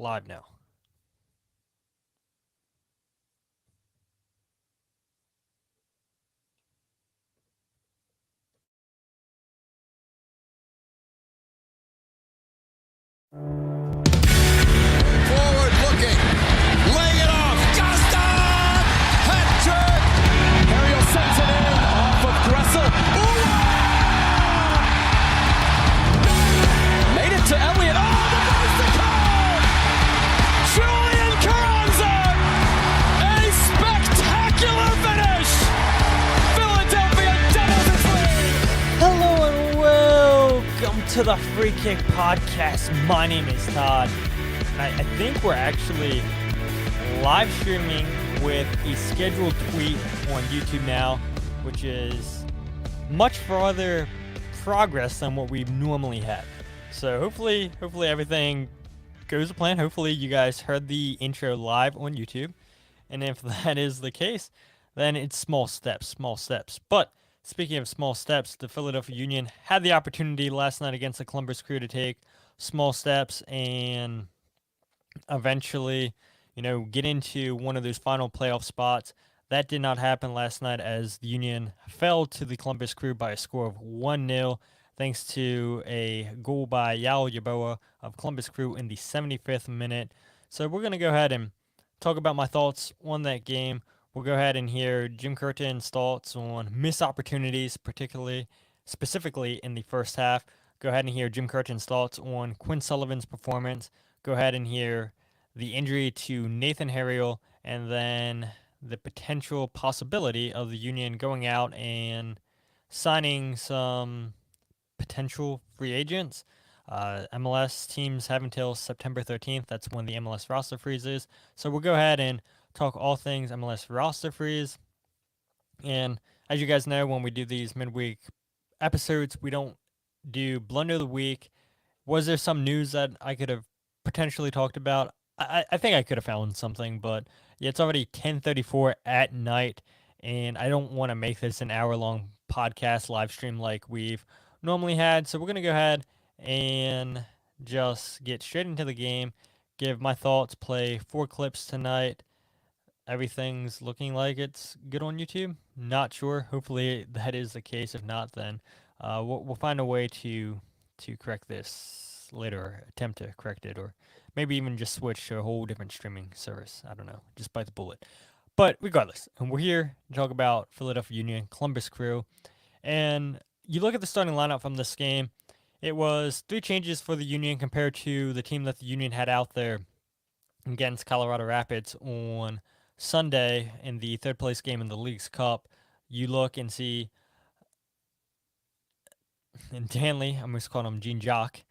live now. Forward looking, laying it off. Gaston! Hat trick! Harriel sends it in off of Gressel. Made it to Elliott. Oh, the bicycle! Julian Carranza! A spectacular finish! Philadelphia Devils its lead! Hello and welcome to the Free Kick Podcast. My name is Todd. I think we're actually live streaming with a scheduled tweet on YouTube now, which is much farther progress than what we normally had. So hopefully everything goes to plan. Hopefully you guys heard the intro live on YouTube. And if that is the case, then it's small steps. But speaking of small steps, the Philadelphia Union had the opportunity last night against the Columbus Crew to take small steps and eventually, get into one of those final playoff spots. That did not happen last night as the Union fell to the Columbus Crew by a score of 1-0 thanks to a goal by Yaw Yeboah of Columbus Crew in the 75th minute. So we're going to go ahead and talk about my thoughts on that game. We'll go ahead and hear Jim Curtin's thoughts on missed opportunities, specifically in the first half. Go ahead and hear Jim Curtin's thoughts on Quinn Sullivan's performance. Go ahead and hear the injury to Nathan Harriel, and then the potential possibility of the Union going out and signing some potential free agents. MLS teams have until September 13th. That's when the MLS roster freezes. So we'll go ahead and talk all things MLS roster freeze. And as you guys know, when we do these midweek episodes, we don't do blunder of the week. Was there some news that I could have potentially talked about? I think I could have found something, but yeah, it's already 10:34 at night, and I don't want to make this an hour-long podcast live stream like we've normally had. So we're gonna go ahead and just get straight into the game, give my thoughts, play 4 clips tonight. Everything's looking like it's good on YouTube. Not sure. Hopefully that is the case. If not, then we'll find a way to correct this later, or attempt to correct it, or maybe even just switch to a whole different streaming service. I don't know. Just bite the bullet. But regardless, and we're here to talk about Philadelphia Union, Columbus Crew. And you look at the starting lineup from this game, it was 3 changes for the Union compared to the team that the Union had out there against Colorado Rapids on Sunday in the third place game in the League's Cup. You look and see, and Danley, I'm just calling him Jean Jacques.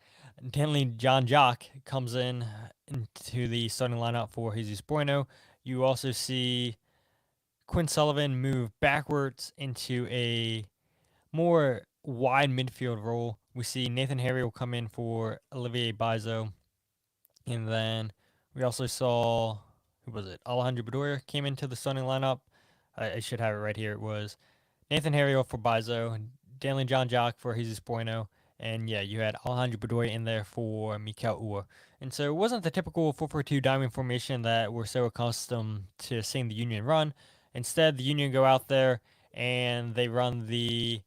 Danley John Jock comes into the starting lineup for Jesus Bueno. You also see Quinn Sullivan move backwards into a more wide midfield role. We see Nathan Harriel come in for Olivier Mbaizo. And then we also saw, who was it? Alejandro Bedoya came into the starting lineup. I should have it right here. It was Nathan Harriel for Mbaizo, Danley John Jock for Jesus Bueno. And yeah, you had Alejandro Bedoya in there for Mikel Ua. And so it wasn't the typical 4-4-2 diamond formation that we're so accustomed to seeing the Union run. Instead, the Union go out there and they run the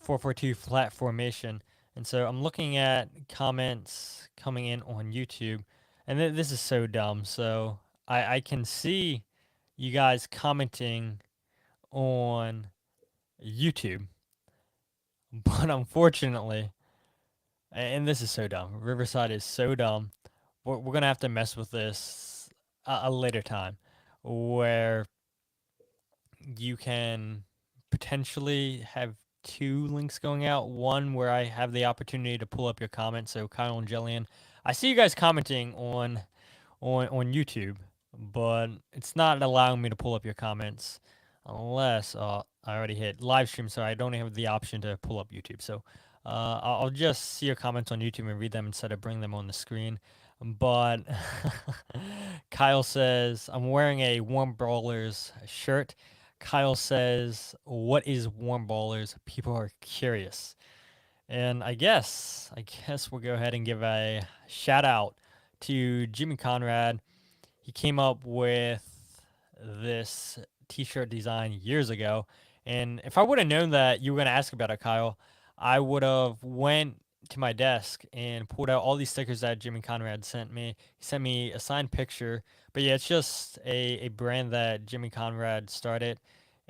4-4-2 flat formation. And so I'm looking at comments coming in on YouTube, and this is so dumb. So I can see you guys commenting on YouTube, but unfortunately, and this is so dumb, Riverside is so dumb, we're going to have to mess with this a later time, where you can potentially have 2 links going out. One where I have the opportunity to pull up your comments. So Kyle and Jillian, I see you guys commenting on YouTube, but it's not allowing me to pull up your comments unless I already hit live stream, so I don't have the option to pull up YouTube. So I'll just see your comments on YouTube and read them instead of bring them on the screen. But Kyle says, I'm wearing a Warm Brawlers shirt. Kyle says, what is Warm Ballers? People are curious. And I guess we'll go ahead and give a shout out to Jimmy Conrad. He came up with this T-shirt design years ago, and if I would have known that you were going to ask about it, Kyle, I would have went to my desk and pulled out all these stickers that Jimmy Conrad sent me. He sent me a signed picture, but yeah, it's just a brand that Jimmy Conrad started,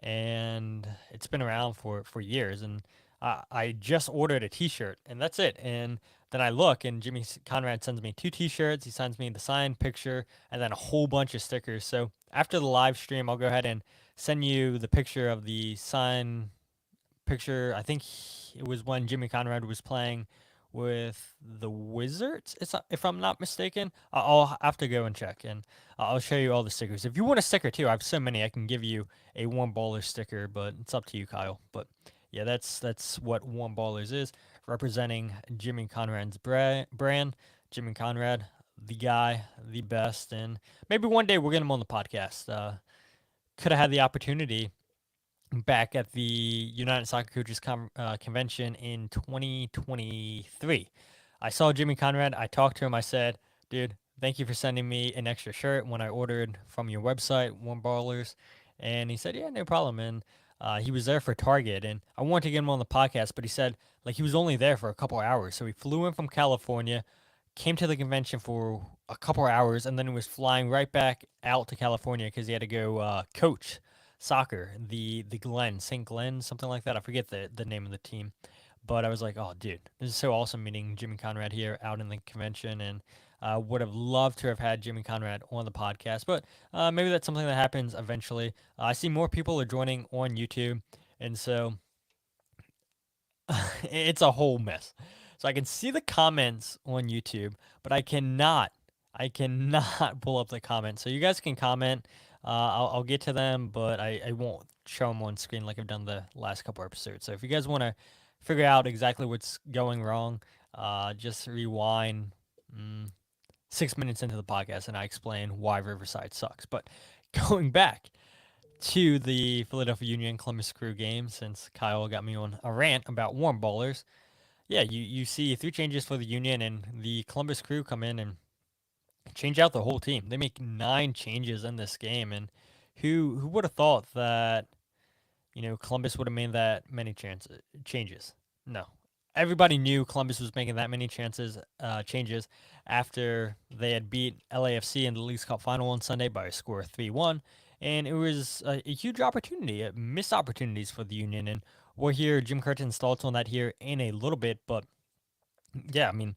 and it's been around for years. And I just ordered a T-shirt, and that's it. And then I look, and Jimmy Conrad sends me 2 T-shirts. He sends me the signed picture, and then a whole bunch of stickers. So after the live stream, I'll go ahead and send you the picture of the signed picture. I think it was when Jimmy Conrad was playing with the Wizards, if I'm not mistaken. I'll have to go and check, and I'll show you all the stickers. If you want a sticker too, I have so many. I can give you a Warm Ballers sticker, but it's up to you, Kyle. But yeah, that's what Warm Ballers is, representing Jimmy Conrad's brand. Jimmy Conrad, the guy, the best, and maybe one day we'll get him on the podcast. Could have had the opportunity back at the United Soccer Coaches Convention in 2023. I saw Jimmy Conrad. I talked to him. I said, dude, thank you for sending me an extra shirt when I ordered from your website, Warm Ballers. And he said, yeah, no problem. And he was there for Target. And I wanted to get him on the podcast, but he said, like, he was only there for a couple hours. So he flew in from California, came to the convention for a couple hours, and then he was flying right back out to California because he had to go coach soccer, the Glen, St. Glen, something like that. I forget the name of the team. But I was like, oh, dude, this is so awesome meeting Jimmy Conrad here out in the convention. And would have loved to have had Jimmy Conrad on the podcast. But maybe that's something that happens eventually. I see more people are joining on YouTube. And so it's a whole mess. So I can see the comments on YouTube, but I cannot pull up the comments. So you guys can comment. I'll get to them, but I won't show them on screen like I've done the last couple episodes. So if you guys want to figure out exactly what's going wrong, just rewind 6 minutes into the podcast and I explain why Riverside sucks. But going back to the Philadelphia Union Columbus Crew game, since Kyle got me on a rant about Warm Ballers, yeah, you see 3 changes for the Union, and the Columbus Crew come in and change out the whole team. They make 9 changes in this game, and who would have thought that Columbus would have made that many changes? No, everybody knew Columbus was making that many changes after they had beat LAFC in the Leagues Cup final on Sunday by a score of 3-1, and it was a huge opportunity, missed opportunities for the Union, and we'll hear Jim Curtin's thoughts on that here in a little bit, but yeah, I mean,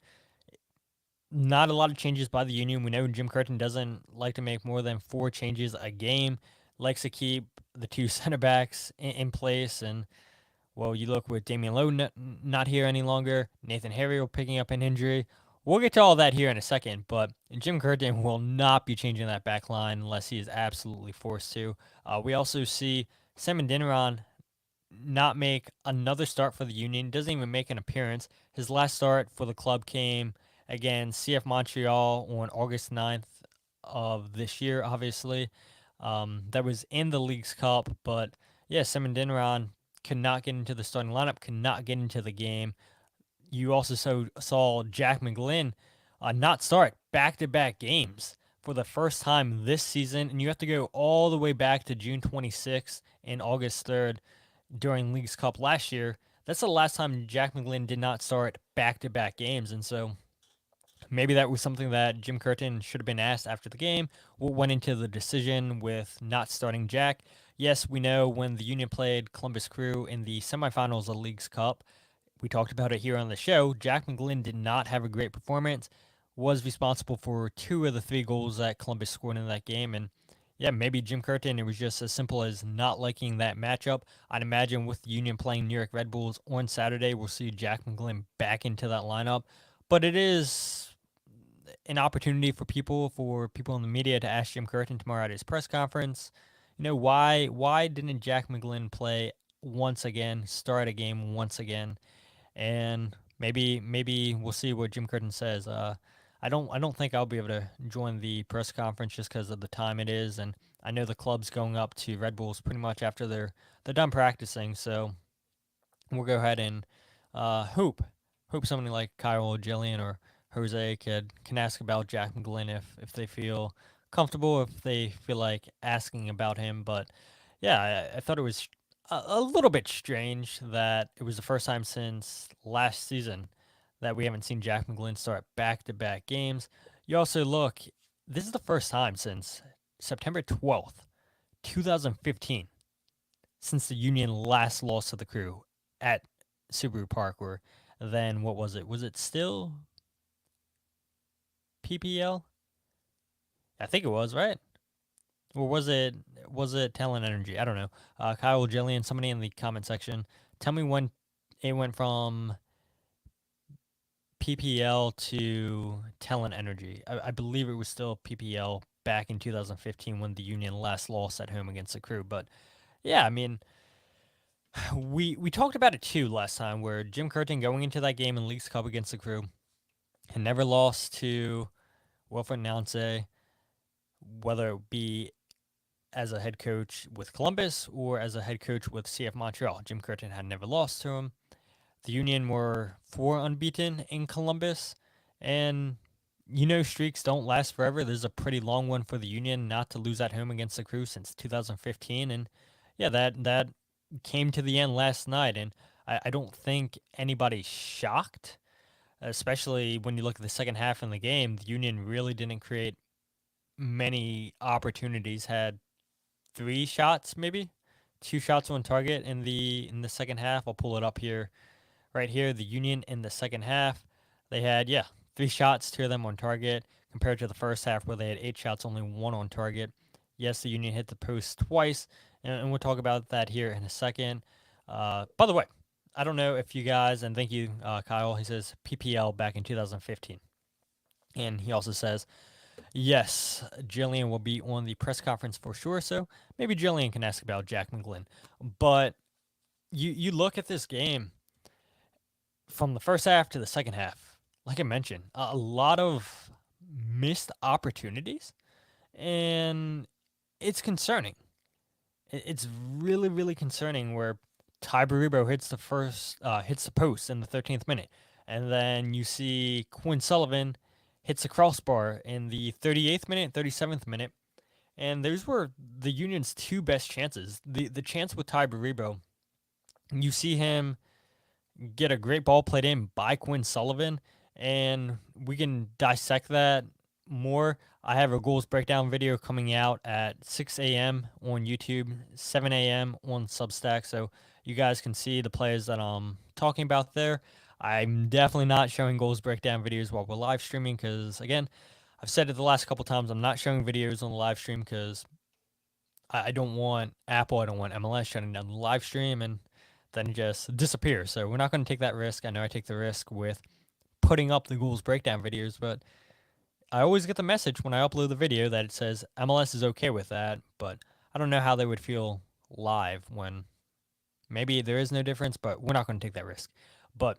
not a lot of changes by the Union. We know Jim Curtin doesn't like to make more than 4 changes a game, likes to keep the 2 center backs in place, and well, you look with Damian Lowe not here any longer, Nathan Harriel picking up an injury. We'll get to all that here in a second, but Jim Curtin will not be changing that back line unless he is absolutely forced to. We also see Adeniran not make another start for the Union, doesn't even make an appearance. His last start for the club came against CF Montreal on August 9th of this year, obviously. That was in the Leagues Cup, but yeah, Adeniran could not get into the starting lineup, could not get into the game. You also saw Jack McGlynn not start back-to-back games for the first time this season, and you have to go all the way back to June 26th and August 3rd during Leagues Cup last year. That's the last time Jack McGlynn did not start back-to-back games, and so maybe that was something that Jim Curtin should have been asked after the game. What went into the decision with not starting Jack? Yes, we know when the Union played Columbus Crew in the semifinals of the Leagues Cup, we talked about it here on the show, Jack McGlynn did not have a great performance, was responsible for 2 of the 3 goals that Columbus scored in that game, and yeah, maybe Jim Curtin, it was just as simple as not liking that matchup. I'd imagine with the Union playing New York Red Bulls on Saturday, we'll see Jack McGlynn back into that lineup. But it is an opportunity for people in the media to ask Jim Curtin tomorrow at his press conference, why didn't Jack McGlynn play once again, start a game once again? And maybe we'll see what Jim Curtin says. I don't think I'll be able to join the press conference just because of the time it is, and I know the club's going up to Red Bulls pretty much after they're done practicing. So we'll go ahead and hope somebody like Kyle or Jillian or Jose can ask about Jack McGlynn if they feel comfortable, if they feel like asking about him. But yeah, I thought it was a little bit strange that it was the first time since last season that we haven't seen Jack McGlynn start back-to-back games. You also look, this is the first time since September 12th, 2015, since the Union last lost to the Crew at Subaru Park, or then what was it? Was it still PPL? I think it was, right? Or was it Talent Energy? I don't know. Kyle Jillian, somebody in the comment section, tell me when it went from PPL to Talent Energy. I believe it was still PPL back in 2015 when the Union last lost at home against the Crew. But yeah, I mean, we talked about it too last time, where Jim Curtin going into that game in Leagues Cup against the Crew had never lost to Wilfred Nance, whether it be as a head coach with Columbus or as a head coach with CF Montreal. Jim Curtin had never lost to him. The Union were 4 unbeaten in Columbus, and streaks don't last forever. There's a pretty long one for the Union not to lose at home against the Crew since 2015, and yeah, that came to the end last night, and I don't think anybody's shocked, especially when you look at the second half in the game. The Union really didn't create many opportunities, had 3 shots, maybe 2 shots on target in the second half. I'll pull it up here, right here. The Union in the second half, they had 3 shots, 2 of them on target, compared to the first half where they had 8 shots, only 1 on target. Yes, the Union hit the post twice, and we'll talk about that here in a second. By the way, I don't know if you guys, and thank you, Kyle. He says PPL back in 2015, and he also says, yes, Jillian will be on the press conference for sure, so maybe Jillian can ask about Jack McGlynn. But you look at this game from the first half to the second half, like I mentioned, a lot of missed opportunities, and it's concerning. It's really, really concerning where Ty Baribo hits the post in the 13th minute, and then you see Quinn Sullivan hits the crossbar in the 38th minute, 37th minute, and those were the Union's 2 best chances. The chance with Ty Baribo, you see him get a great ball played in by Quinn Sullivan, and we can dissect that more. I have a goals breakdown video coming out at 6 a.m. on YouTube, 7 a.m. on Substack, so you guys can see the plays that I'm talking about there. I'm definitely not showing goals breakdown videos while we're live streaming because, again, I've said it the last couple times, I'm not showing videos on the live stream because I don't want Apple, I don't want MLS shutting down the live stream and then just disappear. So we're not going to take that risk. I know I take the risk with putting up the goals breakdown videos, but I always get the message when I upload the video that it says MLS is okay with that, but I don't know how they would feel live when maybe there is no difference, but we're not going to take that risk. But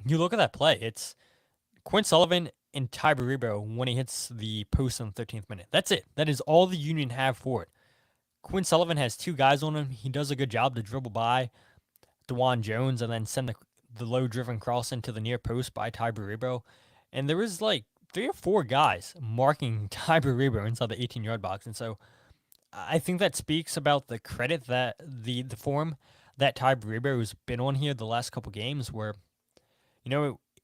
you look at that play, it's Quinn Sullivan and Ty Baribo when he hits the post in the 13th minute. That's it. That is all the Union have for it. Quinn Sullivan has 2 guys on him. He does a good job to dribble by DeJuan Jones and then send the low-driven cross into the near post by Ty Baribo. And there was like 3 or 4 guys marking Ty Baribo inside the 18-yard box. And so I think that speaks about the credit that the form that Ty Baribo has been on here the last couple games where,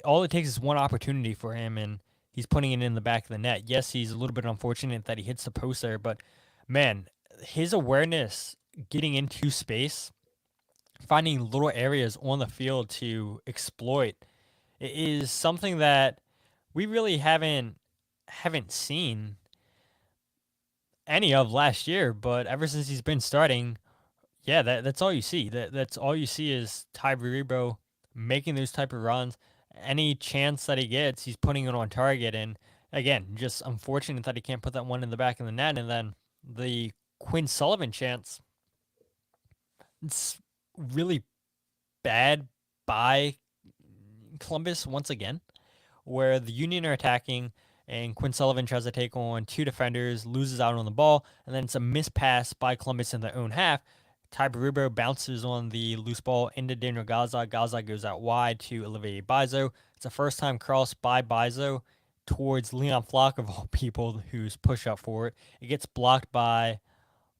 all it takes is one opportunity for him and he's putting it in the back of the net. Yes, he's a little bit unfortunate that he hits the post there, but man, his awareness getting into space, finding little areas on the field to exploit is something that we really haven't seen any of last year, but ever since he's been starting, that's all you see. That's all you see is Ty Baribo making those type of runs. Any chance that he gets, he's putting it on target. And again, just unfortunate that he can't put that one in the back of the net. And then the Quinn Sullivan chance, it's really bad by Columbus once again, where the Union are attacking and Quinn Sullivan tries to take on 2 defenders, loses out on the ball, and then it's a missed pass by Columbus in their own half. Ty Baribo bounces on the loose ball into Daniel Gaza. Gaza goes out wide to Olivier Mbaizo. It's a first-time cross by Mbaizo towards Leon Flock, of all people, who's push up for it. It gets blocked by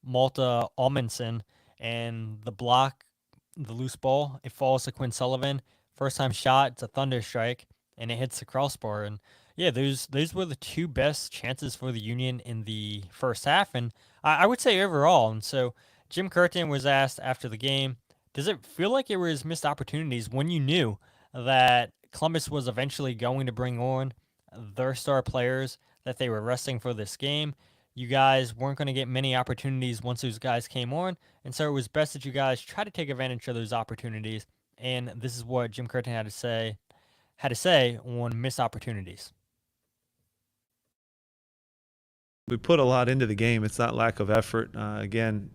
Malta Amundsen, and the loose ball, it falls to Quinn Sullivan. First time shot, it's a thunder strike, and it hits the crossbar. And yeah, those were the two best chances for the Union in the first half, and I would say overall. And so Jim Curtin was asked after the game, does it feel like it was missed opportunities when you knew that Columbus was eventually going to bring on their star players that they were resting for this game? You guys weren't going to get many opportunities once those guys came on, and so it was best that you guys try to take advantage of those opportunities. And this is what Jim Curtin had to say on missed opportunities. We put a lot into the game. It's not lack of effort. Again,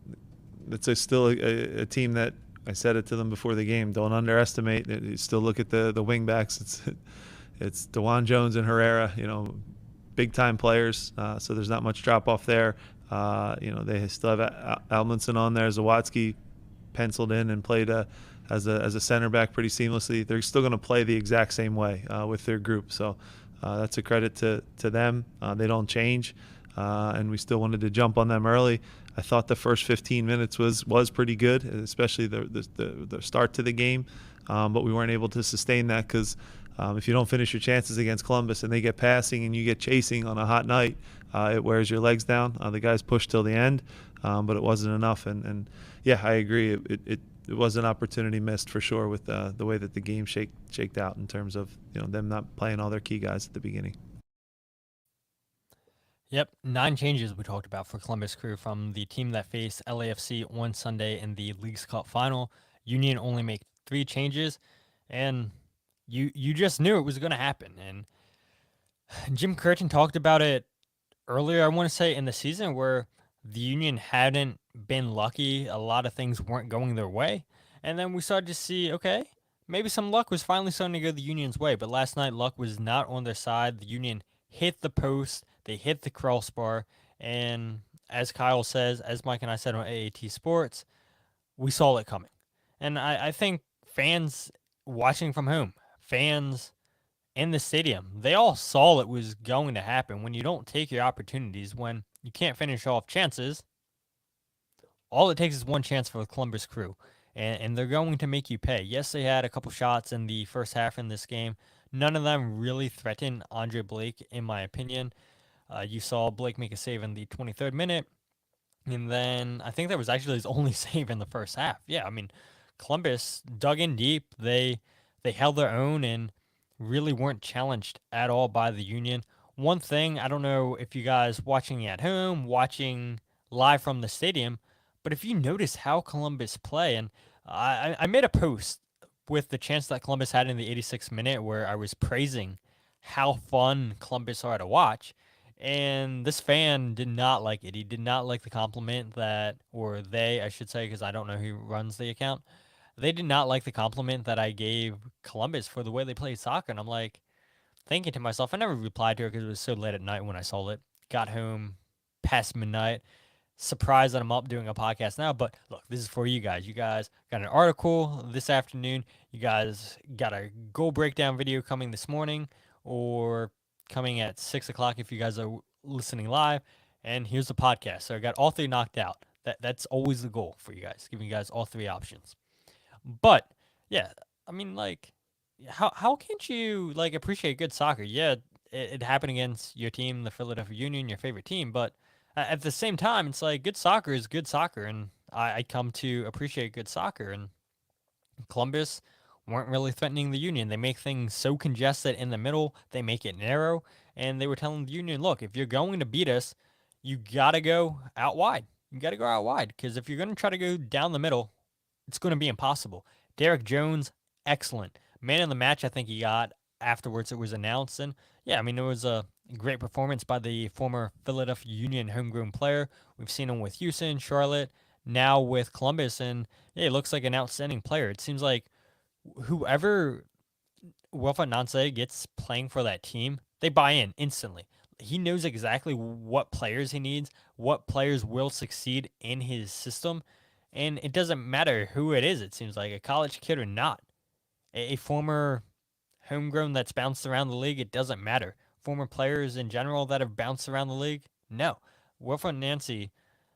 it's still a team that I said it to them before the game. Don't underestimate. You still look at the wing backs. It's DeJuan Jones and Herrera. Big time players. So there's not much drop off there. They still have Almondson on there. Zawadzki penciled in and played as a center back pretty seamlessly. They're still going to play the exact same way with their group. So that's a credit to them. They don't change. And we still wanted to jump on them early. I thought the first 15 minutes was pretty good, especially the start to the game. But we weren't able to sustain that because if you don't finish your chances against Columbus and they get passing and you get chasing on a hot night, it wears your legs down. The guys pushed till the end, but it wasn't enough. And yeah, I agree. It was an opportunity missed for sure with the way that the game shaked out in terms of them not playing all their key guys at the beginning. Yep, 9 changes we talked about for Columbus Crew from the team that faced LAFC on Sunday in the Leagues Cup final. Union only made 3 changes, and you just knew it was going to happen. And Jim Curtin talked about it earlier, I want to say, in the season where the Union hadn't been lucky. A lot of things weren't going their way. And then we started to see, okay, maybe some luck was finally starting to go the Union's way. But last night, luck was not on their side. The Union hit the post. They hit the crossbar. And as Kyle says, as Mike and I said on AAT Sports, we saw it coming. And I think fans watching from home, fans in the stadium, they all saw it was going to happen. When you don't take your opportunities, when you can't finish off chances, all it takes is one chance for the Columbus Crew, and they're going to make you pay. Yes, they had a couple shots in the first half in this game. None of them really threatened Andre Blake, in my opinion. You saw Blake make a save in the 23rd minute, and then I think that was actually his only save in the first half. Yeah, I mean, Columbus dug in deep. They held their own and really weren't challenged at all by the Union. One thing, I don't know if you guys watching at home, watching live from the stadium, but if you notice how Columbus play, and I made a post with the chance that Columbus had in the 86th minute where I was praising how fun Columbus are to watch, and this fan did not like it. He did not like the compliment that, or they, I should say, because I don't know who runs the account. They did not like the compliment that I gave Columbus for the way they played soccer. And I'm like, thinking to myself, I never replied to it because it was so late at night when I saw it. Got home past midnight. Surprised that I'm up doing a podcast now. But look, this is for you guys. You guys got an article this afternoon. You guys got a goal breakdown video coming this morning or coming at 6 o'clock if you guys are listening live. And here's the podcast. So I got all 3 knocked out. That's always the goal for you guys, giving you guys all 3 options. But yeah, I mean, like, how can't you like appreciate good soccer? Yeah, it happened against your team, the Philadelphia Union, your favorite team. But at the same time, it's like good soccer is good soccer, and I come to appreciate good soccer. And Columbus weren't really threatening the Union. They make things so congested in the middle, they make it narrow, and they were telling the Union, look, if you're going to beat us, you gotta go out wide. You gotta go out wide because if you're gonna try to go down the middle, it's going to be impossible. Derek Jones, excellent. Man of the match, I think he got afterwards it was announced. And yeah, I mean, it was a great performance by the former Philadelphia Union homegrown player. We've seen him with Houston, Charlotte, now with Columbus. And yeah, he looks like an outstanding player. It seems like whoever Wilfred Nancy gets playing for that team, they buy in instantly. He knows exactly what players he needs, what players will succeed in his system. And it doesn't matter who it is, it seems like, a college kid or not. A former homegrown that's bounced around the league, it doesn't matter. Former players in general that have bounced around the league, no. Wilfred Nancy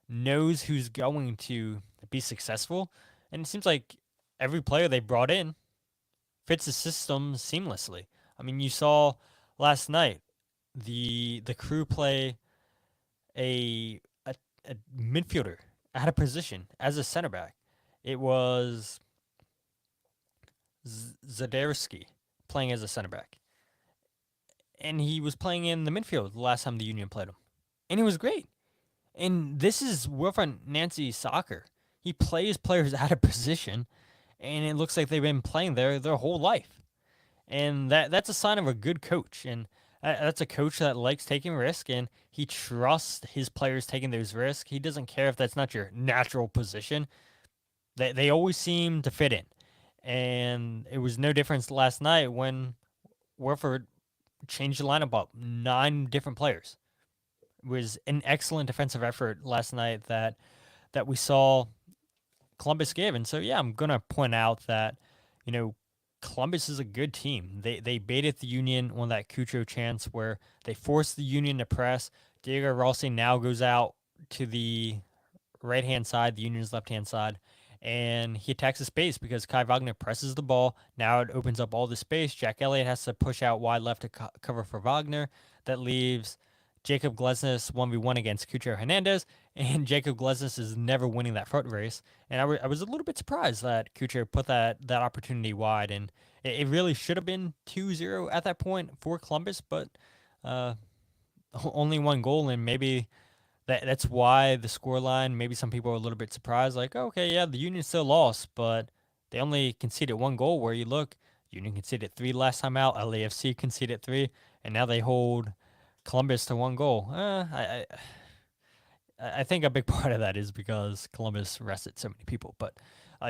knows who's going to be successful, and it seems like every player they brought in fits the system seamlessly. I mean, you saw last night the crew play a midfielder out of position as a center back. It was Zadarski playing as a center back, and he was playing in the midfield the last time the Union played him, and he was great. And this is Wilfred Nancy soccer. He plays players out of position, and it looks like they've been playing there their whole life. And that's a sign of a good coach. And that's a coach that likes taking risk, and he trusts his players taking those risks. He doesn't care if that's not your natural position. They always seem to fit in. And it was no difference last night when Warford changed the lineup up 9 different players. It was an excellent defensive effort last night that we saw Columbus give. And so, yeah, I'm going to point out that, Columbus is a good team. They baited the Union on that Cucho chance where they forced the Union to press. Diego Rossi now goes out to the right-hand side, the Union's left-hand side, and he attacks the space because Kai Wagner presses the ball. Now it opens up all the space. Jack Elliott has to push out wide left to cover for Wagner. That leaves Jacob Glesnes 1v1 against Cucho Hernandez, and Jacob Glesnes is never winning that foot race. And I was a little bit surprised that Cucho put that opportunity wide, and it really should have been 2-0 at that point for Columbus, but only 1 goal, and maybe that's why the scoreline, maybe some people are a little bit surprised, like, okay, yeah, the Union still lost, but they only conceded 1 goal, where you look, Union conceded 3 last time out, LAFC conceded 3, and now they hold Columbus to 1 goal. I think a big part of that is because Columbus rested so many people. But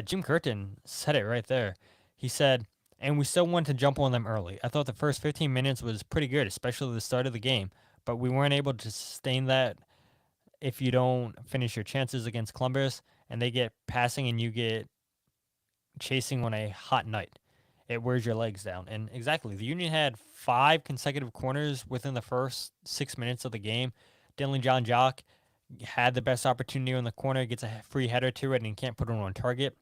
Jim Curtin said it right there. He said, and we still wanted to jump on them early. I thought the first 15 minutes was pretty good, especially the start of the game. But we weren't able to sustain that if you don't finish your chances against Columbus and they get passing and you get chasing on a hot night. It wears your legs down. And exactly, the Union had 5 consecutive corners within the first 6 minutes of the game. Dylan John Jock had the best opportunity on the corner, gets a free header to it, and can't put it on target.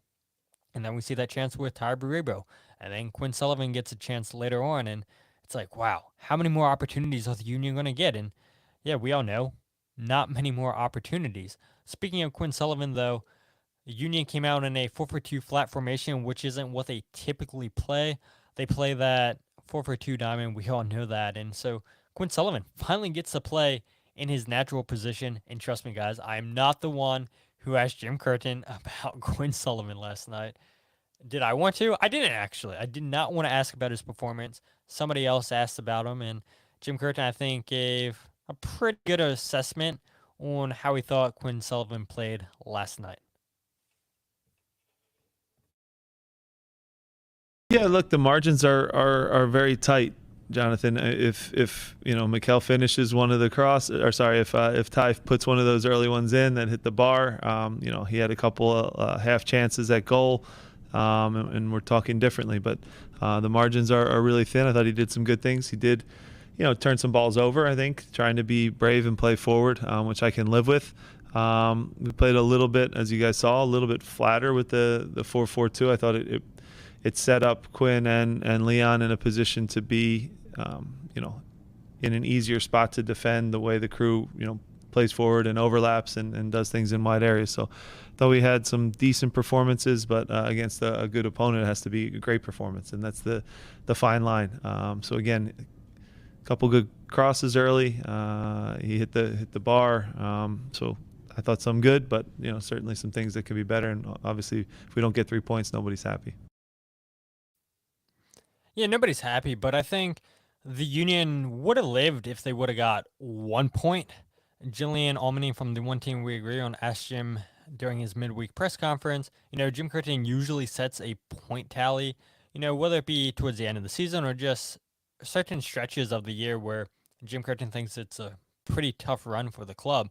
And then we see that chance with Tyre Burrebo. And then Quinn Sullivan gets a chance later on, and it's like, wow, how many more opportunities are the Union going to get? And yeah, we all know, not many more opportunities. Speaking of Quinn Sullivan, though, the Union came out in a 4-4-2 flat formation, which isn't what they typically play. They play that 4-4-2 diamond. We all know that. And so Quinn Sullivan finally gets to play in his natural position. And trust me, guys, I am not the one who asked Jim Curtin about Quinn Sullivan last night. Did I want to? I didn't, actually. I did not want to ask about his performance. Somebody else asked about him. And Jim Curtin, I think, gave a pretty good assessment on how he thought Quinn Sullivan played last night. Yeah, look, the margins are very tight, Jonathan. If Mikel finishes one of the if Ty puts one of those early ones in that hit the bar, he had a couple half chances at goal, and we're talking differently. But the margins are really thin. I thought he did some good things. He did, turn some balls over. I think trying to be brave and play forward, which I can live with. We played a little bit, as you guys saw, a little bit flatter with the 4-4-2. I thought it set up Quinn and Leon in a position to be, in an easier spot to defend the way the crew, plays forward and overlaps and does things in wide areas. So though we had some decent performances, but against a good opponent, it has to be a great performance. And that's the fine line. So again, a couple good crosses early. He hit the bar. So I thought some good, but, certainly some things that could be better. And obviously if we don't get 3 points, nobody's happy. Yeah, nobody's happy, but I think the Union would have lived if they would have got 1 point. Jillian Almany from the One Team We Agree On asked Jim during his midweek press conference, Jim Curtin usually sets a point tally, whether it be towards the end of the season or just certain stretches of the year where Jim Curtin thinks it's a pretty tough run for the club.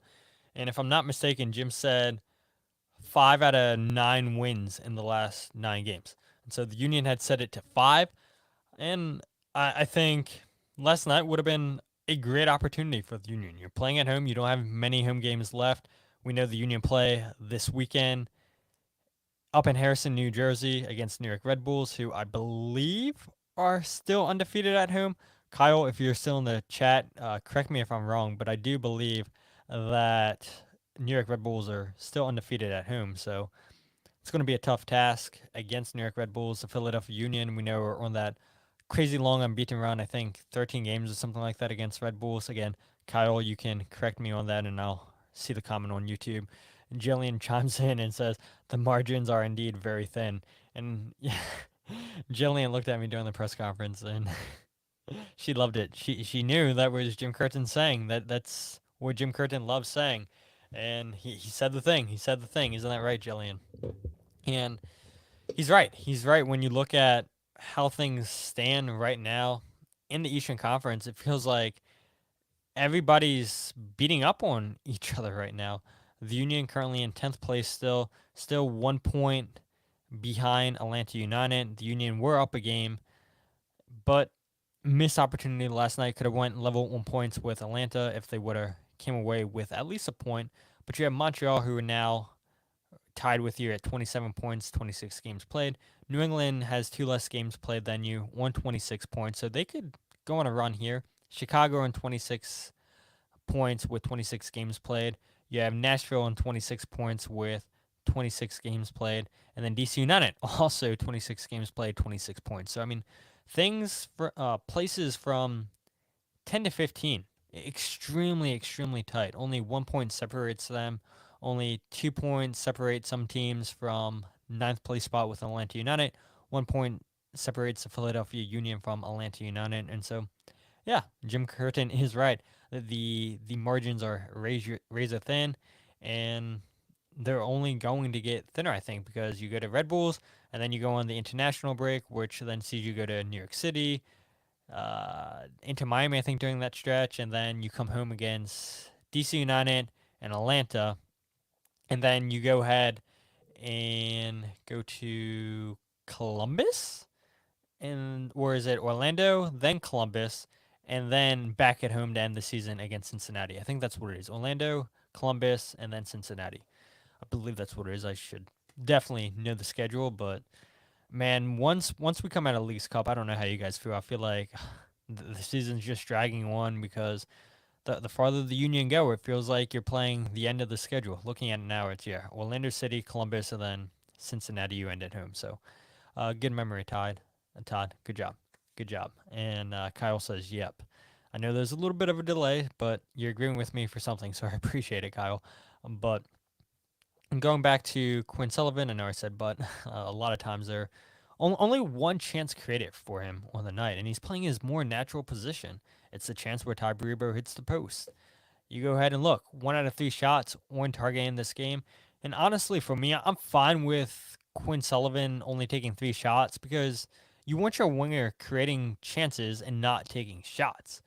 And if I'm not mistaken, Jim said 5 out of 9 wins in the last 9 games. And so the Union had set it to 5. And I think last night would have been a great opportunity for the Union. You're playing at home. You don't have many home games left. We know the Union play this weekend up in Harrison, New Jersey against New York Red Bulls, who I believe are still undefeated at home. Kyle, if you're still in the chat, correct me if I'm wrong, but I do believe that New York Red Bulls are still undefeated at home. So it's going to be a tough task against New York Red Bulls. The Philadelphia Union, we know, are on that crazy long unbeaten run. I think 13 games or something like that against Red Bulls. Again, Kyle, you can correct me on that, and I'll see the comment on YouTube. Jillian chimes in and says the margins are indeed very thin. And yeah, Jillian looked at me during the press conference and she loved it. She knew that was Jim Curtin saying that's what Jim Curtin loves saying. And he said the thing. He said the thing. Isn't that right, Jillian? And he's right. He's right. When you look at how things stand right now in the Eastern Conference, it feels like everybody's beating up on each other right now. The Union currently in 10th place still 1 point behind Atlanta United. The Union were up a game, but missed opportunity last night. Could have went level on points with Atlanta if they would have came away with at least a point. But you have Montreal, who are now tied with you at 27 points, 26 games played. New England has 2 less games played than you, 126 points, so they could go on a run here. Chicago on 26 points with 26 games played. You have Nashville on 26 points with 26 games played, and then DC United also 26 games played, 26 points. So I mean, things for places from 10 to 15, extremely tight. Only 1 point separates them. Only 2 points separate some teams from ninth place spot with Atlanta United. 1 point separates the Philadelphia Union from Atlanta United, and so yeah, Jim Curtin is right. The margins are razor thin, and they're only going to get thinner, I think, because you go to Red Bulls, and then you go on the international break, which then sees you go to New York City, into Miami, I think, during that stretch, and then you come home against DC United and Atlanta, and then you go ahead and go to Columbus, or is it Orlando, then Columbus, and then back at home to end the season against Cincinnati. I think that's what it is. Orlando, Columbus, and then Cincinnati. I believe that's what it is. I should definitely know the schedule, but man, once we come out of Leagues Cup, I don't know how you guys feel. I feel like the season's just dragging on because the farther the Union go, it feels like you're playing the end of the schedule. Looking at it now, it's Orlando City, Columbus, and then Cincinnati. You end at home. So good memory, Todd. Good job. Good job. And Kyle says, yep. I know there's a little bit of a delay, but you're agreeing with me for something, so I appreciate it, Kyle. But going back to Quinn Sullivan, I know I said but a lot of times there only one chance created for him on the night, and he's playing his more natural position. It's the chance where Ty Baribo hits the post. You go ahead and look, 1 out of 3 shots on target in this game. And honestly, for me, I'm fine with Quinn Sullivan only taking 3 shots because you want your winger creating chances and not taking shots.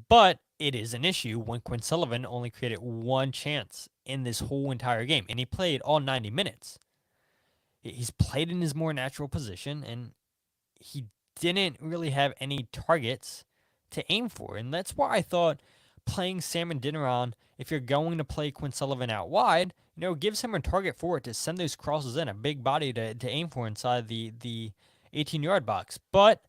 But it is an issue when Quinn Sullivan only created 1 chance in this whole entire game, and he played all 90 minutes. He's played in his more natural position, and he didn't really have any targets to aim for. And that's why I thought playing Sam Adeniran, if you're going to play Quinn Sullivan out wide, gives him a target for it to send those crosses in, a big body to aim for inside the 18-yard box. But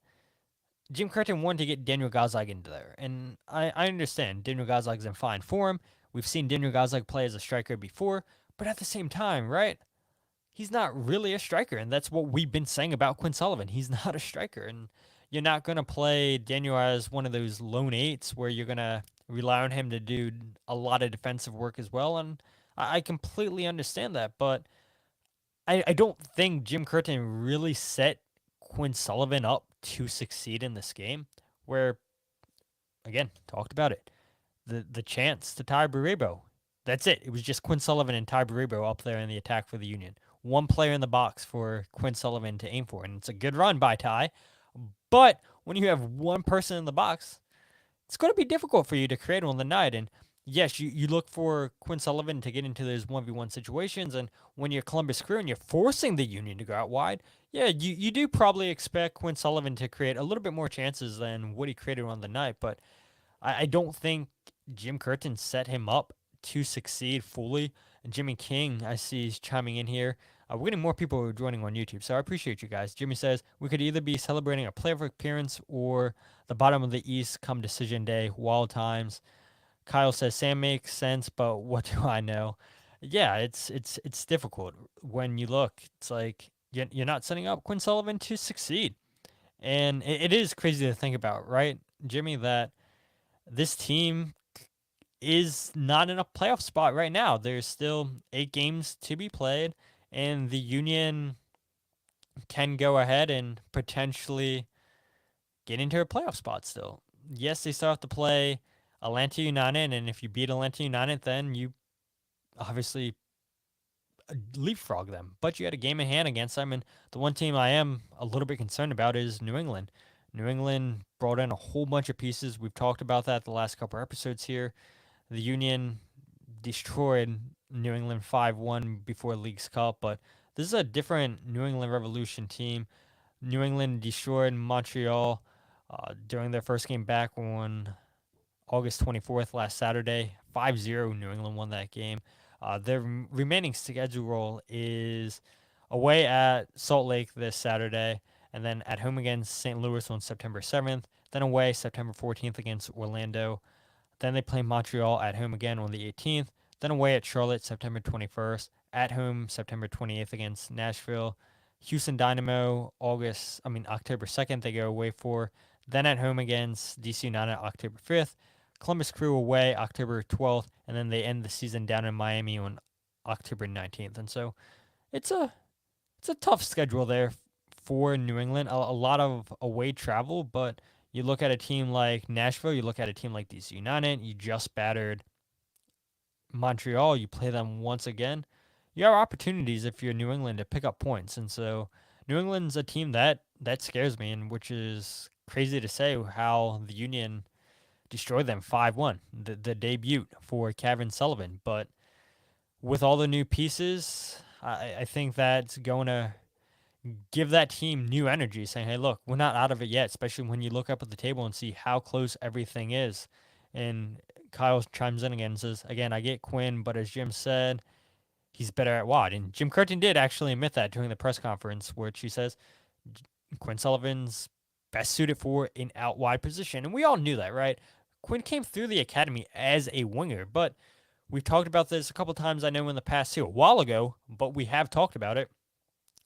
Jim Curtin wanted to get Daniel Gazdag into there. And I understand Daniel Gazdag's in fine form. We've seen Daniel Gazdag play as a striker before. But at the same time, right, he's not really a striker. And that's what we've been saying about Quinn Sullivan. He's not a striker. And you're not going to play Daniel as one of those lone eights where you're going to rely on him to do a lot of defensive work as well. And I completely understand that. But I don't think Jim Curtin really set Quinn Sullivan up to succeed in this game, where, again, talked about it, the chance to Ty Baribo. That's it. It was just Quinn Sullivan and Ty Baribo up there in the attack for the Union. 1 player in the box for Quinn Sullivan to aim for, and it's a good run by Ty. But when you have 1 person in the box, it's going to be difficult for you to create on the night. And yes, you look for Quinn Sullivan to get into those 1v1 situations, and when you're Columbus Crew and you're forcing the Union to go out wide, yeah, you do probably expect Quinn Sullivan to create a little bit more chances than what he created on the night, but I don't think Jim Curtin set him up to succeed fully. And Jimmy King, I see, is chiming in here. We're getting more people joining on YouTube, so I appreciate you guys. Jimmy says we could either be celebrating a playoff appearance or the bottom of the East come decision day. Wild times. Kyle says Sam makes sense, but what do I know? Yeah, it's difficult when you look. It's like you're not setting up Quinn Sullivan to succeed, and it is crazy to think about, right, Jimmy? That this team is not in a playoff spot right now. There's still 8 games to be played, and the Union can go ahead and potentially get into a playoff spot still. Yes, they still have to play Atlanta United, and if you beat Atlanta United, then you obviously leapfrog them. But you had a game in hand against them, and the one team I am a little bit concerned about is New England. New England brought in a whole bunch of pieces. We've talked about that the last couple episodes here. The Union destroyed New England 5-1 before League's Cup, but this is a different New England Revolution team. New England destroyed Montreal during their first game back on August 24th, last Saturday. 5-0 New England won that game. Their remaining schedule is away at Salt Lake this Saturday, and then at home against St. Louis on September 7th, then away September 14th against Orlando. Then they play Montreal at home again on the 18th, then away at Charlotte September 21st, at home September 28th against Nashville. Houston Dynamo October 2nd they go away for, then at home against DC United October 5th. Columbus Crew away October 12th, and then they end the season down in Miami on October 19th. And so it's a tough schedule there for New England. A lot of away travel, but you look at a team like Nashville, you look at a team like DC United, you just battered Montreal, you play them once again. You have opportunities if you're New England to pick up points. And so New England's a team that scares me, and which is crazy to say how the Union destroyed them 5-1, the debut for Kevin Sullivan. But with all the new pieces, I think that's going to give that team new energy, saying, hey, look, we're not out of it yet, especially when you look up at the table and see how close everything is. And Kyle chimes in again and says, again, I get Quinn, but as Jim said, he's better at wide. And Jim Curtin did actually admit that during the press conference, which he says Quinn Sullivan's best suited for an out wide position. And we all knew that, right? Quinn came through the academy as a winger, but we've talked about this a couple times, I know, in the past too, a while ago, but we have talked about it,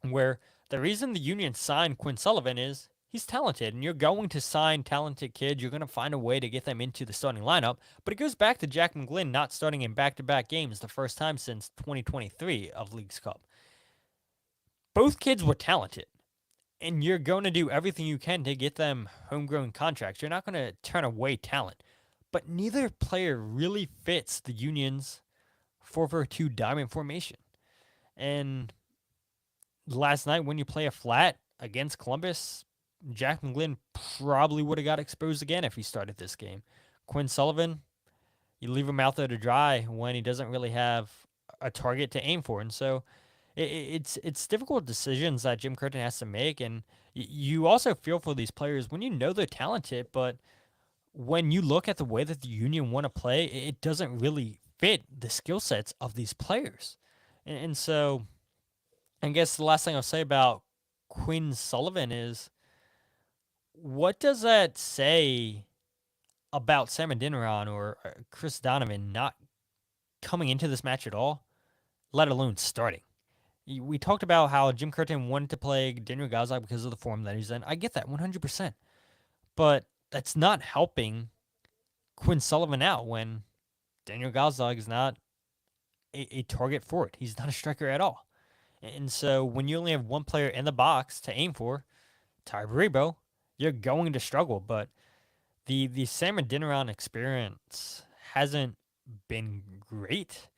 where the reason the Union signed Quinn Sullivan is he's talented, and you're going to sign talented kids. You're going to find a way to get them into the starting lineup. But it goes back to Jack McGlynn not starting in back-to-back games the first time since 2023 of League's Cup. Both kids were talented, and you're going to do everything you can to get them homegrown contracts. You're not going to turn away talent. But neither player really fits the Union's 4-4-2 diamond formation. And last night, when you play a flat against Columbus, Jack McGlynn probably would have got exposed again if he started this game. Quinn Sullivan, you leave him out there to dry when he doesn't really have a target to aim for. And so it's difficult decisions that Jim Curtin has to make. And you also feel for these players when you know they're talented, but when you look at the way that the Union want to play, it doesn't really fit the skill sets of these players. And so I guess the last thing I'll say about Quinn Sullivan is, what does that say about Sam Adeniran or Chris Donovan not coming into this match at all, let alone starting? We talked about how Jim Curtin wanted to play Daniel Gazdag because of the form that he's in. I get that 100%. But that's not helping Quinn Sullivan out when Daniel Gazdag is not a target for it. He's not a striker at all. And so when you only have one player in the box to aim for, Ty Baribo, you're going to struggle. But the Sam Adeniran experience hasn't been great.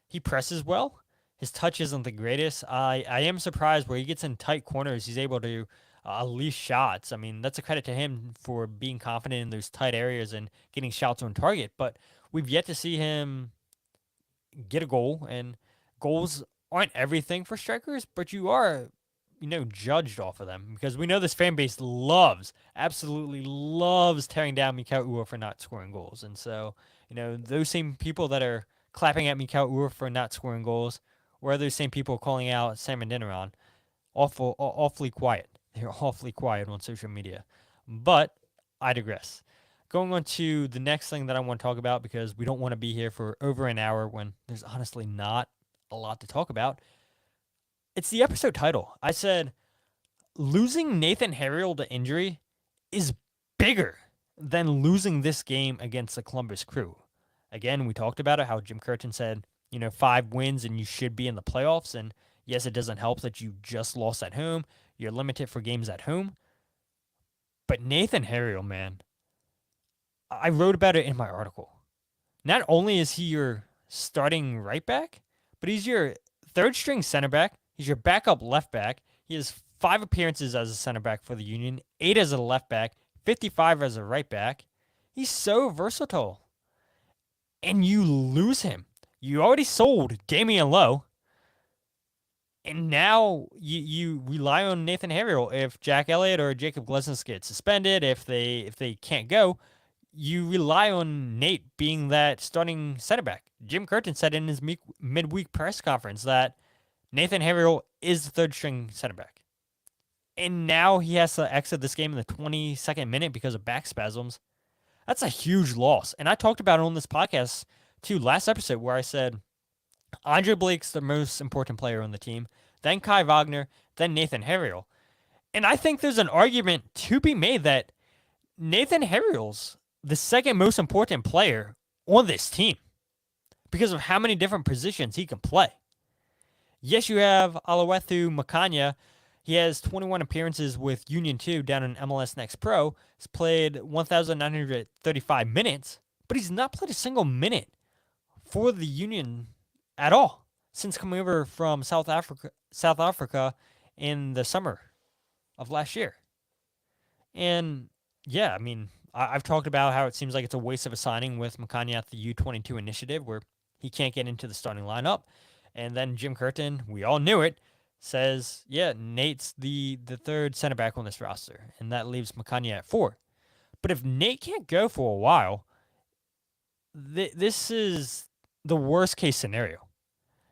He presses well. His touch isn't the greatest. I am surprised where he gets in tight corners, he's able to unleash shots. I mean, that's a credit to him for being confident in those tight areas and getting shots on target. But we've yet to see him get a goal, and goals aren't everything for strikers, but you are, judged off of them because we know this fan base absolutely loves tearing down Mikal Uhre for not scoring goals. And so, those same people that are clapping at Mikal Uhre for not scoring goals were those same people calling out Sam Adeniran awfully quiet. They're awfully quiet on social media. But I digress. Going on to the next thing that I want to talk about, because we don't want to be here for over an hour when there's honestly not a lot to talk about. It's the episode title. I said, losing Nathan Harriel to injury is bigger than losing this game against the Columbus Crew. Again, we talked about it, how Jim Curtin said, 5 wins and you should be in the playoffs. And yes, it doesn't help that you just lost at home. You're limited for games at home. But Nathan Harriel, man, I wrote about it in my article. Not only is he your starting right back, but he's your third string center back. He's your backup left back. He has 5 appearances as a center back for the Union, 8 as a left back, 55 as a right back. He's so versatile. And you lose him. You already sold Damian Lowe. And now you rely on Nathan Harriel. If Jack Elliott or Jacob Glesnes get suspended, if they can't go, you rely on Nate being that starting center back. Jim Curtin said in his midweek press conference that Nathan Harriel is the third string center back. And now he has to exit this game in the 22nd minute because of back spasms. That's a huge loss. And I talked about it on this podcast too last episode where I said Andre Blake's the most important player on the team, then Kai Wagner, then Nathan Harriel. And I think there's an argument to be made that Nathan Harriel's the second most important player on this team because of how many different positions he can play. Yes, you have Oluwethu Makanya. He has 21 appearances with Union 2 down in MLS Next Pro. He's played 1,935 minutes, but he's not played a single minute for the Union at all since coming over from South Africa in the summer of last year. And yeah, I mean, I've talked about how it seems like it's a waste of a signing with Makanya at the U22 initiative where he can't get into the starting lineup. And then Jim Curtin, we all knew it, says, yeah, Nate's the third center back on this roster, and that leaves Makanya at 4. But if Nate can't go for a while, this is the worst case scenario.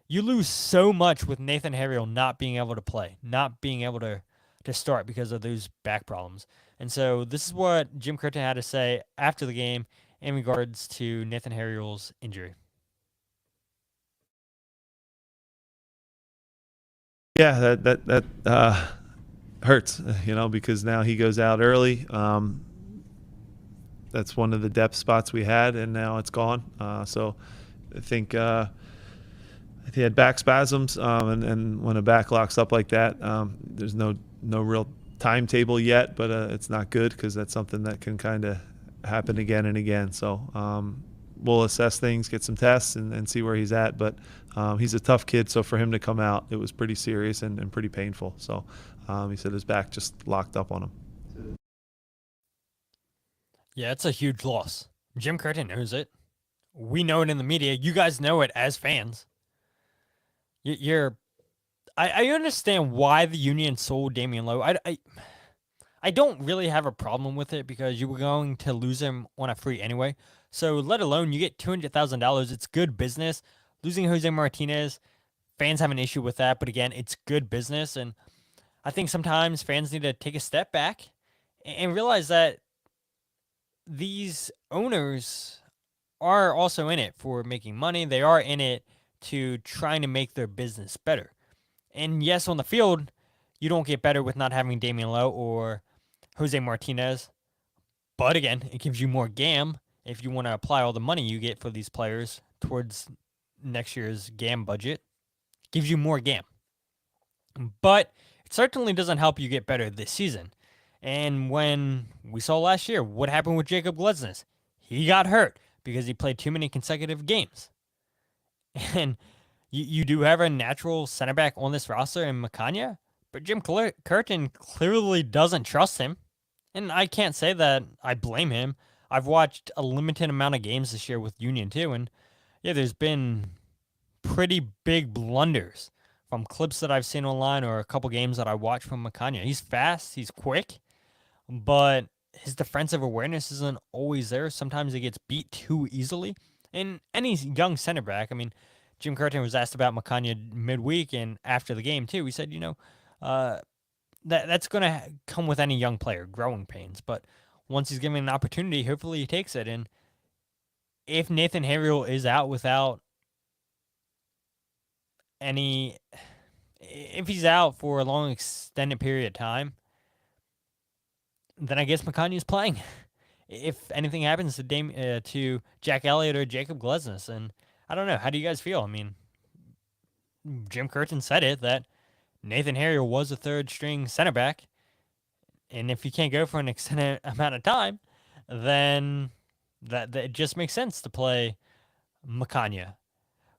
You lose so much with Nathan Harriel not being able to play, not being able to start because of those back problems. And so this is what Jim Curtin had to say after the game in regards to Nathan Harriel's injury. Yeah, that hurts, because now he goes out early. That's one of the depth spots we had, and now it's gone. So I think he had back spasms, and when a back locks up like that, there's no real timetable yet, but it's not good because that's something that can kind of happen again and again. So we'll assess things, get some tests, and see where he's at. But he's a tough kid, so for him to come out, it was pretty serious and pretty painful. So he said his back just locked up on him. Yeah, it's a huge loss. Jim Curtin knows it. We know it in the media. You guys know it as fans. I understand why the Union sold Damian Lowe. I don't really have a problem with it because you were going to lose him on a free anyway. So let alone you get $200,000. It's good business. Losing Jose Martinez, fans have an issue with that. But again, it's good business. And I think sometimes fans need to take a step back and realize that these owners are also in it for making money. They are in it to trying to make their business better. And yes, on the field, you don't get better with not having Damian Lowe or Jose Martinez. But again, it gives you more GAM if you want to apply all the money you get for these players towards next year's GAM budget. It gives you more GAM. But it certainly doesn't help you get better this season. And when we saw last year, what happened with Jacob Glesnes? He got hurt because he played too many consecutive games. And you do have a natural center back on this roster in Makanya, but Jim Curtin clearly doesn't trust him. And I can't say that I blame him. I've watched a limited amount of games this year with Union too, and yeah, there's been pretty big blunders from clips that I've seen online or a couple games that I watched from Makanya. He's fast, he's quick, but his defensive awareness isn't always there. Sometimes he gets beat too easily. And any young center back, I mean, Jim Curtin was asked about Makanya midweek and after the game too. He said, that's going to come with any young player, growing pains. But once he's given an opportunity, hopefully he takes it. And if Nathan Harriel is out without if he's out for a long extended period of time, then I guess Makanya's playing. If anything happens to Jack Elliott or Jacob Glesnes, and I don't know, how do you guys feel? I mean, Jim Curtin said it that Nathan Harriel was a third string center back, and if you can't go for an extended amount of time, then that it just makes sense to play Makanya.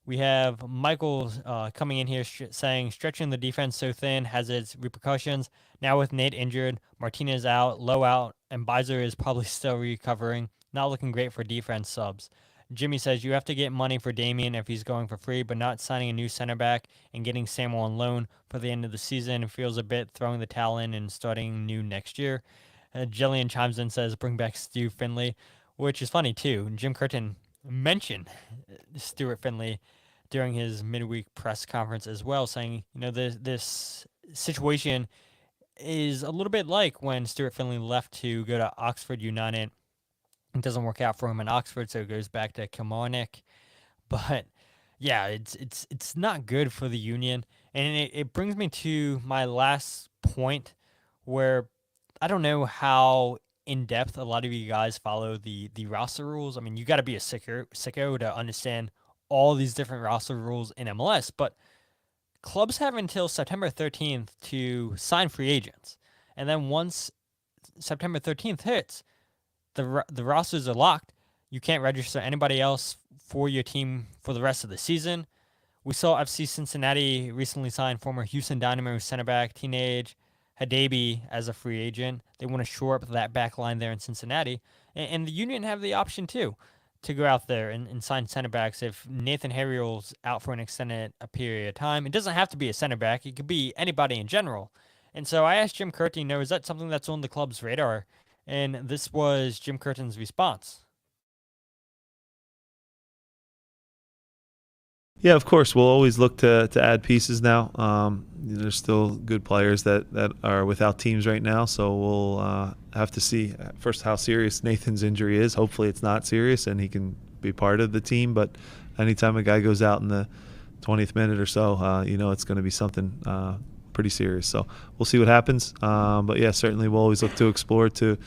We have Michael coming in here saying stretching the defense so thin has its repercussions. Now with Nate injured, Martinez out, Low out, and Mbaizo is probably still recovering. Not looking great for defense subs. Jimmy says you have to get money for Damian if he's going for free, but not signing a new center back and getting Samuel on loan for the end of the season. It feels a bit throwing the towel in and starting new next year. Jillian chimes in, says bring back Stu Finley, which is funny too. Jim Curtin mentioned Stuart Finley during his midweek press conference as well, saying, this situation is a little bit like when Stuart Finley left to go to Oxford United. It doesn't work out for him in Oxford, so it goes back to Kilmarnock. But yeah, it's not good for the Union, and it brings me to my last point, where I don't know how in depth a lot of you guys follow the roster rules. I mean, you got to be a sicko to understand all these different roster rules in MLS, but clubs have until September 13th to sign free agents. And then once September 13th hits, the rosters are locked. You can't register anybody else for your team for the rest of the season. We saw FC Cincinnati recently sign former Houston Dynamo center back Teenage Hadebi as a free agent. They want to shore up that back line there in Cincinnati. And the Union have the option too to go out there and sign center backs if Nathan Harriel's out for an extended period of time. It doesn't have to be a center back. It could be anybody in general. And so I asked Jim Curtin, is that something that's on the club's radar? And this was Jim Curtin's response. Yeah, of course. We'll always look to add pieces now. There's still good players that are without teams right now, so we'll have to see first how serious Nathan's injury is. Hopefully it's not serious and he can be part of the team, but anytime a guy goes out in the 20th minute or so, it's going to be something pretty serious. So we'll see what happens. But yeah, certainly we'll always look to explore to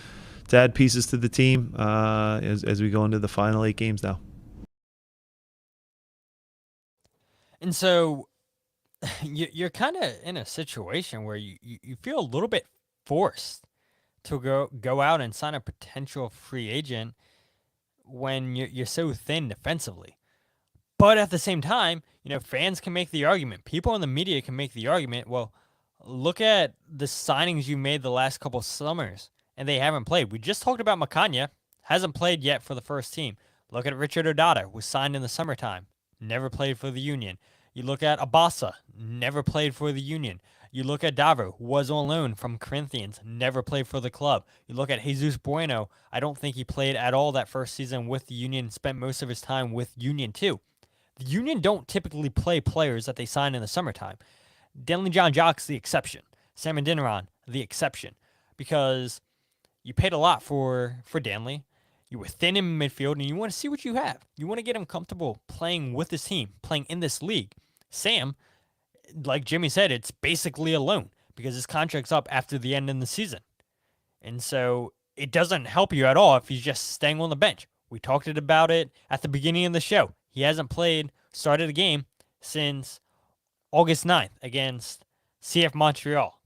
add pieces to the team as we go into the final 8 games now. And so you're kind of in a situation where you feel a little bit forced to go out and sign a potential free agent when you're so thin defensively. But at the same time, fans can make the argument. People in the media can make the argument, well, look at the signings you made the last couple summers, and they haven't played. We just talked about Makanya, hasn't played yet for the first team. Look at Richard Odata, was signed in the summertime, never played for the Union. You look at Abasa, never played for the Union. You look at Davo, was on loan from Corinthians, never played for the club. You look at Jesus Bueno, I don't think he played at all that first season with the Union, spent most of his time with Union too. The Union don't typically play players that they sign in the summertime. Denley John Jock's the exception. Sam Adeniran, the exception. Because you paid a lot for Danley. You were thin in midfield, and you want to see what you have. You want to get him comfortable playing with this team, playing in this league. Sam, like Jimmy said, it's basically a loan because his contract's up after the end of the season. And so it doesn't help you at all if he's just staying on the bench. We talked about it at the beginning of the show. He hasn't started a game since August 9th against CF Montreal.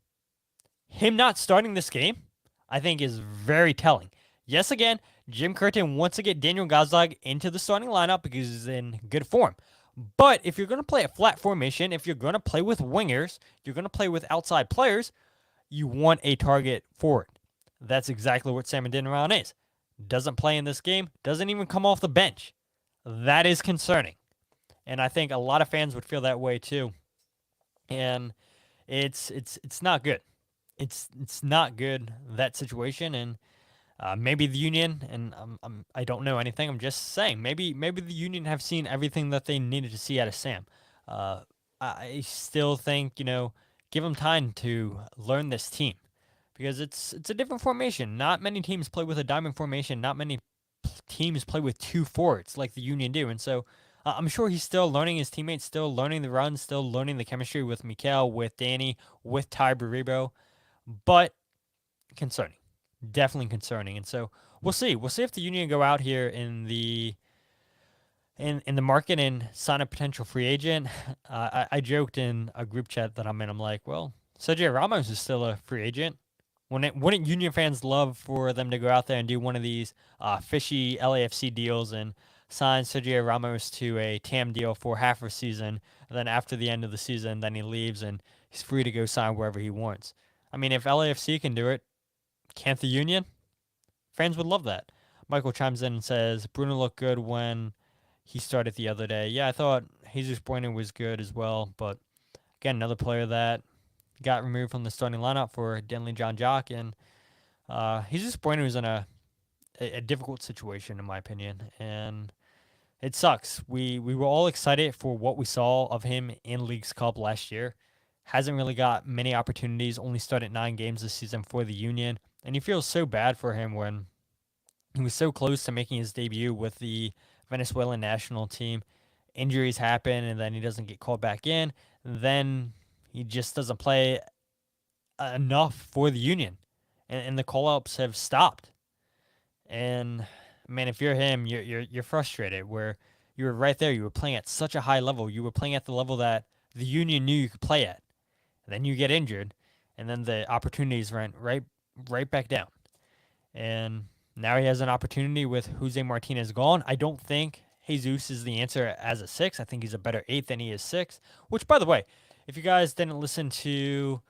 Him not starting this game, I think, is very telling. Yes, again, Jim Curtin wants to get Daniel Gazdag into the starting lineup because he's in good form. But if you're going to play a flat formation, if you're going to play with wingers, you're going to play with outside players, you want a target forward. That's exactly what Sam Adeniran is. doesn't play in this game, doesn't even come off the bench. That is concerning. And I think a lot of fans would feel that way too. And it's not good. It's not good, that situation. And maybe the Union, and I don't know anything. I'm just saying maybe the Union have seen everything that they needed to see out of Sam. I still think give him time to learn this team because it's a different formation. Not many teams play with a diamond formation. Not many teams play with two forwards like the Union do, and so I'm sure he's still learning his teammates, still learning the runs, still learning the chemistry with Mikel, with Danny, with Ty Baribo, but concerning. Definitely concerning. And so we'll see. We'll see if the Union go out here in the market and sign a potential free agent. I joked in a group chat that I'm in. I'm like, well, Sergio Ramos is still a free agent. Wouldn't Union fans love for them to go out there and do one of these fishy LAFC deals and sign Sergio Ramos to a TAM deal for half a season, and then after the end of the season, then he leaves and he's free to go sign wherever he wants. I mean, if LAFC can do it, can't the Union? Fans would love that. Michael chimes in and says, Bruno looked good when he started the other day. Yeah, I thought Jesus Bueno was good as well, but again, another player that got removed from the starting lineup for Denley John Jock, and Jesus Bueno is in a difficult situation, in my opinion, and it sucks. We were all excited for what we saw of him in Leagues Cup last year. Hasn't really got many opportunities, only started 9 games this season for the Union. And you feel so bad for him when he was so close to making his debut with the Venezuelan national team. Injuries happen, and then he doesn't get called back in. Then he just doesn't play enough for the Union. And the call-ups have stopped. And, man, if you're him, you're frustrated where you were right there. You were playing at such a high level. You were playing at the level that the Union knew you could play at. And then you get injured, and then the opportunities went right back down. And now he has an opportunity with Jose Martinez gone. I don't think Jesus is the answer as a 6. I think he's a better 8 than he is 6. Which, by the way, if you guys didn't listen to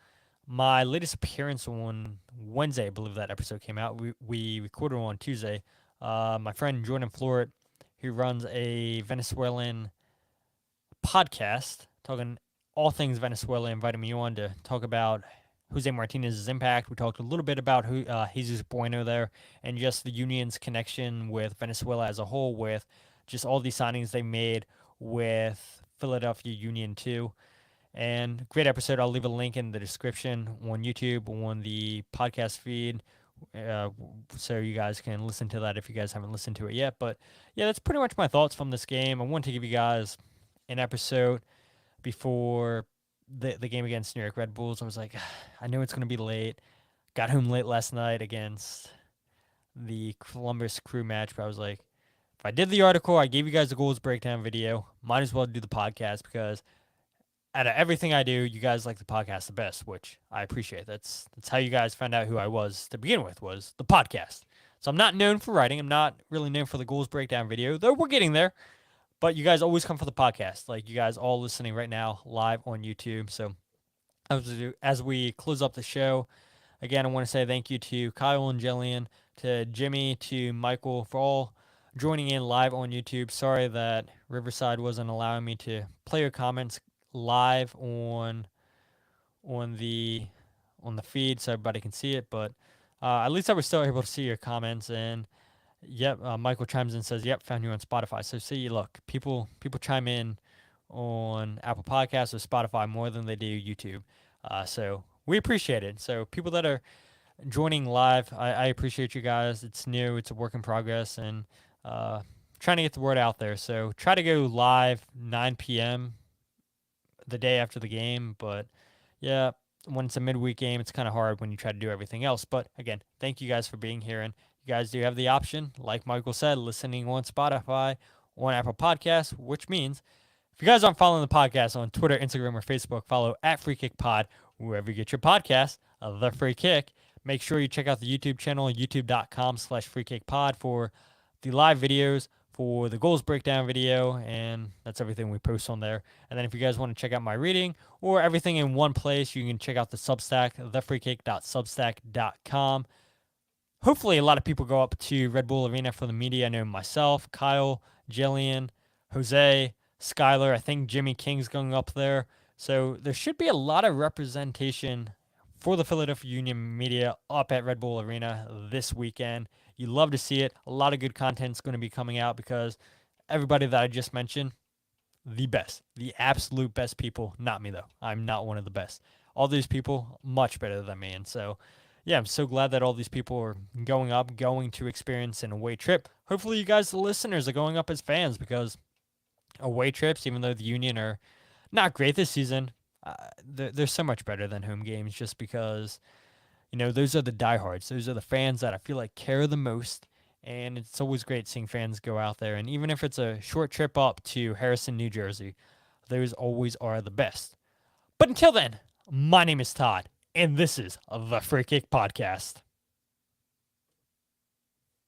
my latest appearance on Wednesday, I believe that episode came out. We recorded on Tuesday. My friend Jordan Flort, who runs a Venezuelan podcast talking all things Venezuela, invited me on to talk about Jose Martinez's impact. We talked a little bit about Jesus Bueno there and just the Union's connection with Venezuela as a whole, with just all these signings they made with Philadelphia Union too. And great episode. I'll leave a link in the description on YouTube, on the podcast feed, so you guys can listen to that if you guys haven't listened to it yet. But yeah, that's pretty much my thoughts from this game. I wanted to give you guys an episode before the game against New York Red Bulls. I was like, I know it's going to be late. Got home late last night against the Columbus Crew match, but I was like, if I did the article, I gave you guys the goals breakdown video, might as well do the podcast because out of everything I do, you guys like the podcast the best, which I appreciate. That's how you guys found out who I was to begin with, was the podcast. So I'm not known for writing. I'm not really known for the goals breakdown video, though we're getting there. But you guys always come for the podcast, like you guys all listening right now live on YouTube. So as we close up the show, again, I want to say thank you to Kyle and Jillian, to Jimmy, to Michael for all joining in live on YouTube. Sorry that Riverside wasn't allowing me to play your comments live on the feed so everybody can see it, but at least I was still able to see your comments. And yep, Michael chimes in and says, yep, found you on Spotify. So see, look, people chime in on Apple Podcasts or Spotify more than they do YouTube. So we appreciate it. So people that are joining live, I appreciate you guys. It's new, it's a work in progress, and trying to get the word out there. So try to go live 9 p.m. the day after the game. But yeah, when it's a midweek game, it's kind of hard when you try to do everything else. But again, thank you guys for being here. And you guys do have the option, like Michael said, listening on Spotify, on Apple Podcasts, which means if you guys aren't following the podcast on Twitter, Instagram, or Facebook, follow at Free Kick Pod, wherever you get your podcasts, The Free Kick. Make sure you check out the YouTube channel, youtube.com/freekickpod for the live videos, for the goals breakdown video, and that's everything we post on there. And then if you guys want to check out my reading or everything in one place, you can check out the Substack, thefreekick.substack.com. hopefully a lot of people go up to Red Bull Arena for the media. I know myself, Kyle, Jillian, Jose, Skylar. I think Jimmy King's going up there. So there should be a lot of representation for the Philadelphia Union media up at Red Bull Arena this weekend. You love to see it. A lot of good content's going to be coming out because everybody that I just mentioned, the best, the absolute best people. Not me, though. I'm not one of the best. All these people, much better than me. And so, yeah, I'm so glad that all these people are going up, going to experience an away trip. Hopefully, you guys, the listeners, are going up as fans because away trips, even though the Union are not great this season, they're so much better than home games just because, those are the diehards. Those are the fans that I feel like care the most. And it's always great seeing fans go out there. And even if it's a short trip up to Harrison, New Jersey, those always are the best. But until then, my name is Todd, and this is the Free Kick Podcast.